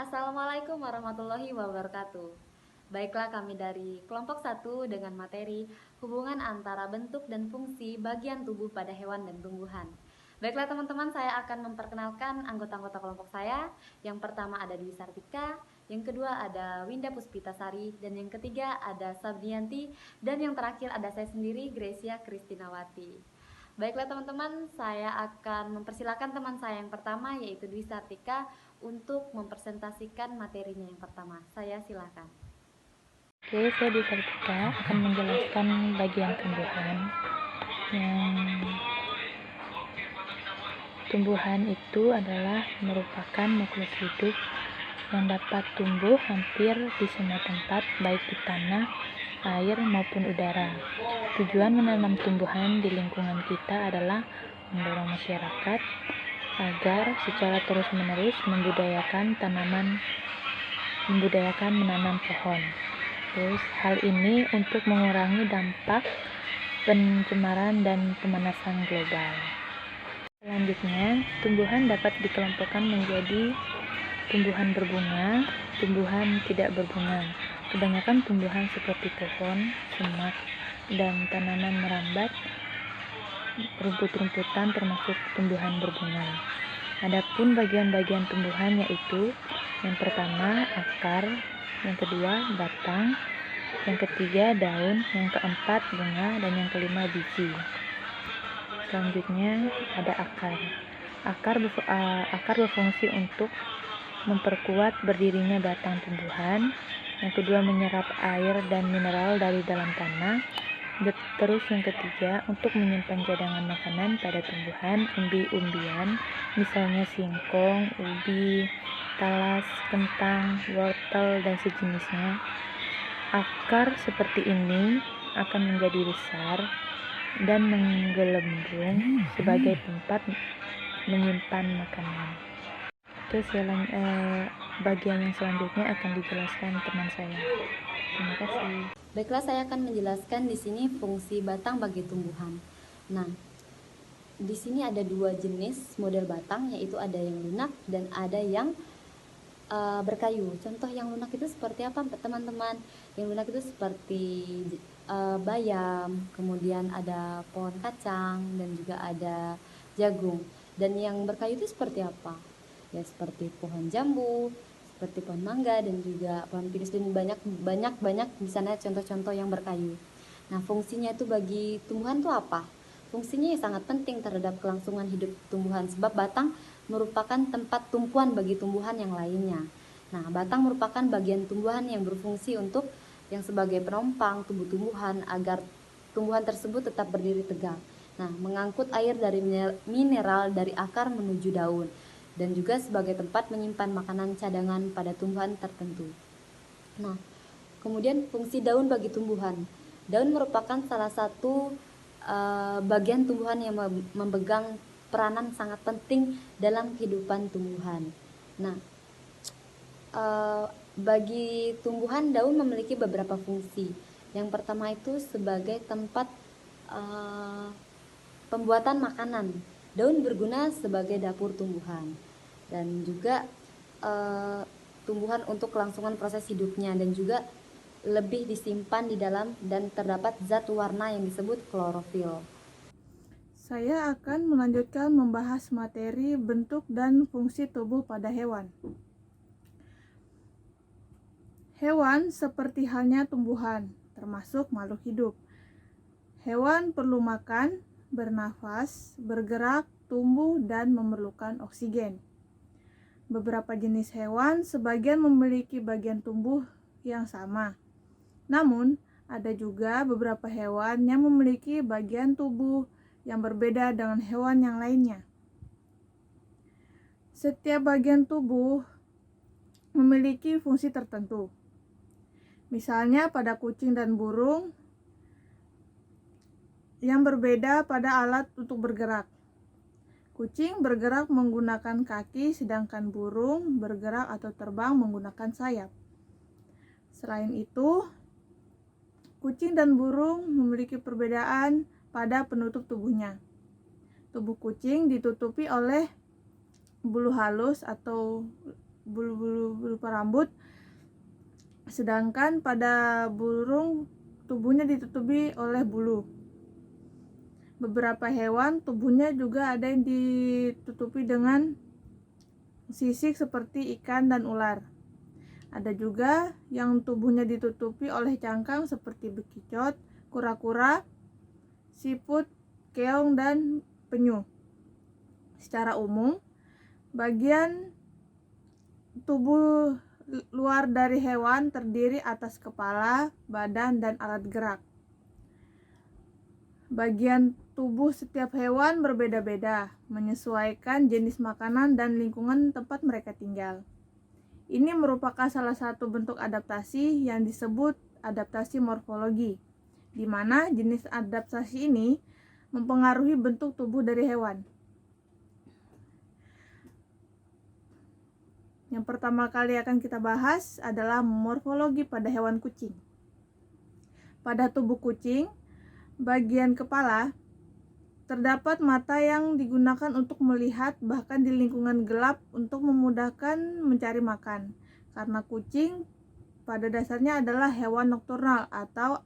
Assalamualaikum warahmatullahi wabarakatuh. Baiklah, kami dari kelompok 1 dengan materi hubungan antara bentuk dan fungsi bagian tubuh pada hewan dan tumbuhan. Baiklah teman-teman, saya akan memperkenalkan anggota-anggota kelompok saya. Yang pertama ada Dwi Sartika, yang kedua ada Winda Puspitasari, dan yang ketiga ada Sabdianti, dan yang terakhir ada saya sendiri, Gracia Kristinawati. Baiklah teman-teman, saya akan mempersilakan teman saya yang pertama, yaitu Dwi Sartika, untuk mempresentasikan materinya yang pertama. Saya silakan. Oke, saya di Sartika akan menjelaskan bagian tumbuhan. Tumbuhan itu adalah merupakan makhluk hidup yang dapat tumbuh hampir di semua tempat, baik di tanah, air, maupun udara. Tujuan menanam tumbuhan di lingkungan kita adalah mendorong masyarakat agar secara terus-menerus membudayakan menanam pohon. Terus hal ini untuk mengurangi dampak pencemaran dan pemanasan global. Selanjutnya, tumbuhan dapat dikelompokkan menjadi tumbuhan berbunga, tumbuhan tidak berbunga. Kebanyakan tumbuhan seperti pohon, semak, dan tanaman merambat, rumput-rumputan termasuk tumbuhan berbunga. Adapun bagian-bagian tumbuhan yaitu yang pertama akar, yang kedua batang, yang ketiga daun, yang keempat bunga, dan yang kelima biji. Selanjutnya ada akar. Akar berfungsi untuk memperkuat berdirinya batang tumbuhan. Yang kedua menyerap air dan mineral dari dalam tanah. Terus yang ketiga untuk menyimpan cadangan makanan pada tumbuhan umbi-umbian, misalnya singkong, ubi, talas, kentang, wortel, dan sejenisnya. Akar seperti ini akan menjadi besar dan menggelembung sebagai tempat menyimpan makanan. Terus bagian yang selanjutnya akan dijelaskan teman saya. Terima kasih. Baiklah, saya akan menjelaskan di sini fungsi batang bagi tumbuhan. Nah, di sini ada dua jenis model batang, yaitu ada yang lunak dan ada yang berkayu. Contoh yang lunak itu seperti apa, teman-teman? Yang lunak itu seperti bayam, kemudian ada pohon kacang, dan juga ada jagung. Dan yang berkayu itu seperti apa? Ya seperti pohon jambu, seperti pohon mangga, dan juga pohon pinus, dan banyak di sana contoh-contoh yang berkayu. Nah, fungsinya itu bagi tumbuhan itu apa? Fungsinya sangat penting terhadap kelangsungan hidup tumbuhan, sebab batang merupakan tempat tumpuan bagi tumbuhan yang lainnya. Nah, batang merupakan bagian tumbuhan yang berfungsi untuk yang sebagai penopang tubuh tumbuhan agar tumbuhan tersebut tetap berdiri tegak. Nah, mengangkut air dari mineral dari akar menuju daun, dan juga sebagai tempat menyimpan makanan cadangan pada tumbuhan tertentu. Nah, kemudian fungsi daun bagi tumbuhan. Daun merupakan salah satu bagian tumbuhan yang memegang peranan sangat penting dalam kehidupan tumbuhan. Nah, bagi tumbuhan daun memiliki beberapa fungsi. Yang pertama itu sebagai tempat pembuatan makanan. Daun berguna sebagai dapur tumbuhan, dan juga tumbuhan untuk kelangsungan proses hidupnya, dan juga lebih disimpan di dalam dan terdapat zat warna yang disebut klorofil. Saya akan melanjutkan membahas materi bentuk dan fungsi tubuh pada hewan. Hewan seperti halnya tumbuhan, termasuk makhluk hidup. Hewan perlu makan, bernafas, bergerak, tumbuh, dan memerlukan oksigen. Beberapa jenis hewan sebagian memiliki bagian tubuh yang sama. Namun, ada juga beberapa hewan yang memiliki bagian tubuh yang berbeda dengan hewan yang lainnya. Setiap bagian tubuh memiliki fungsi tertentu. Misalnya pada kucing dan burung yang berbeda pada alat untuk bergerak. Kucing bergerak menggunakan kaki, sedangkan burung bergerak atau terbang menggunakan sayap. Selain itu, kucing dan burung memiliki perbedaan pada penutup tubuhnya. Tubuh kucing ditutupi oleh bulu halus atau bulu berupa rambut, sedangkan pada burung tubuhnya ditutupi oleh bulu. Beberapa hewan tubuhnya juga ada yang ditutupi dengan sisik seperti ikan dan ular. Ada juga yang tubuhnya ditutupi oleh cangkang seperti bekicot, kura-kura, siput, keong, dan penyu. Secara umum, bagian tubuh luar dari hewan terdiri atas kepala, badan, dan alat gerak. Bagian tubuh setiap hewan berbeda-beda, menyesuaikan jenis makanan dan lingkungan tempat mereka tinggal. Ini merupakan salah satu bentuk adaptasi yang disebut adaptasi morfologi, di mana jenis adaptasi ini mempengaruhi bentuk tubuh dari hewan. Yang pertama kali akan kita bahas adalah morfologi pada hewan kucing. Pada tubuh kucing, bagian kepala terdapat mata yang digunakan untuk melihat bahkan di lingkungan gelap untuk memudahkan mencari makan. Karena kucing pada dasarnya adalah hewan nokturnal atau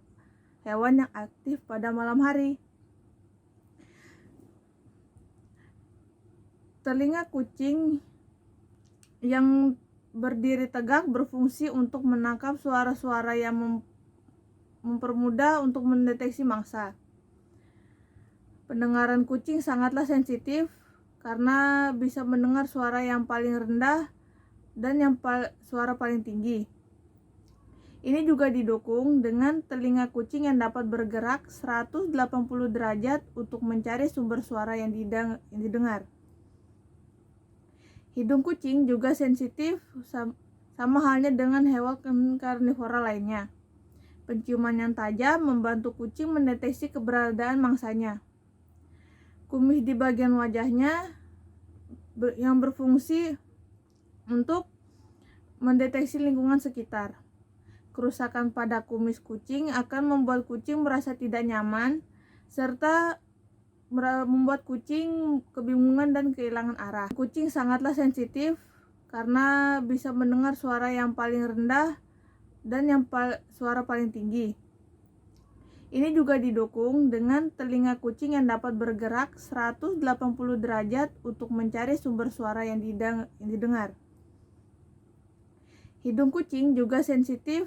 hewan yang aktif pada malam hari. Telinga kucing yang berdiri tegak berfungsi untuk menangkap suara-suara yang mempermudah untuk mendeteksi mangsa. Pendengaran kucing sangatlah sensitif karena bisa mendengar suara yang paling rendah dan suara paling tinggi. Ini juga didukung dengan telinga kucing yang dapat bergerak 180 derajat untuk mencari sumber suara yang didengar. Hidung kucing juga sensitif sama halnya dengan hewan karnivora lainnya. Penciuman yang tajam membantu kucing mendeteksi keberadaan mangsanya. Kumis di bagian wajahnya yang berfungsi untuk mendeteksi lingkungan sekitar. Kerusakan pada kumis kucing akan membuat kucing merasa tidak nyaman serta membuat kucing kebingungan dan kehilangan arah. Kucing sangatlah sensitif karena bisa mendengar suara yang paling rendah dan suara paling tinggi. Ini juga didukung dengan telinga kucing yang dapat bergerak 180 derajat untuk mencari sumber suara yang didengar. Hidung kucing juga sensitif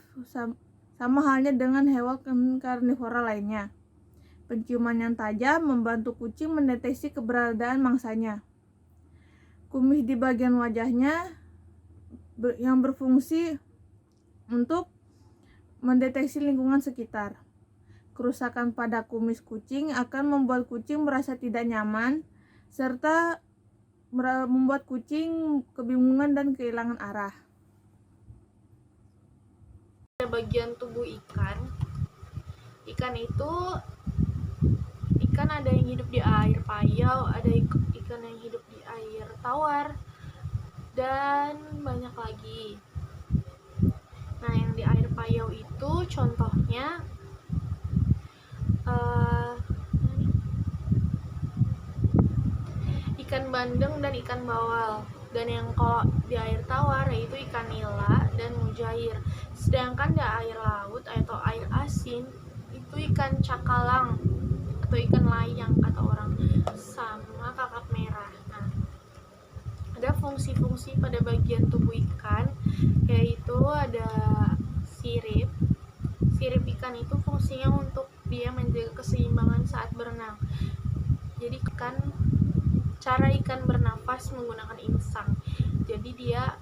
sama halnya dengan hewan karnivora lainnya. Penciuman yang tajam membantu kucing mendeteksi keberadaan mangsanya. Kumis di bagian wajahnya yang berfungsi untuk mendeteksi lingkungan sekitar. Kerusakan pada kumis kucing akan membuat kucing merasa tidak nyaman serta membuat kucing kebingungan dan kehilangan arah. Bagian tubuh ikan itu ikan ada yang hidup di air payau, ada ikan yang hidup di air tawar, dan banyak lagi. Nah, yang di air payau itu contohnya ikan bandeng dan ikan bawal. Dan yang kalau di air tawar yaitu ikan nila dan mujair. Sedangkan di air laut atau air asin itu ikan cakalang atau ikan layang kata orang, sama kakap merah. Nah, ada fungsi-fungsi pada bagian tubuh ikan, yaitu ada sirip. Sirip ikan itu fungsinya untuk dia menjaga keseimbangan saat berenang. Jadi cara ikan bernafas menggunakan insang. Jadi dia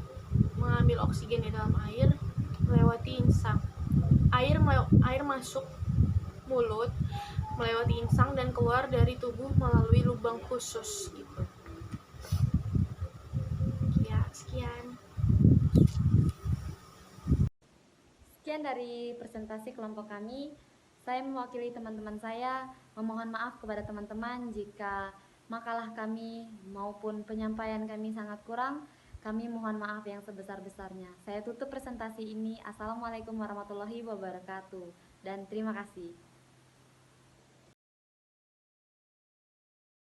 mengambil oksigen di dalam air melewati insang. Air masuk mulut melewati insang dan keluar dari tubuh melalui lubang khusus gitu. Ya, sekian. Sekian dari presentasi kelompok kami. Saya mewakili teman-teman saya memohon maaf kepada teman-teman jika makalah kami maupun penyampaian kami sangat kurang. Kami mohon maaf yang sebesar-besarnya. Saya tutup presentasi ini. Assalamualaikum warahmatullahi wabarakatuh dan terima kasih.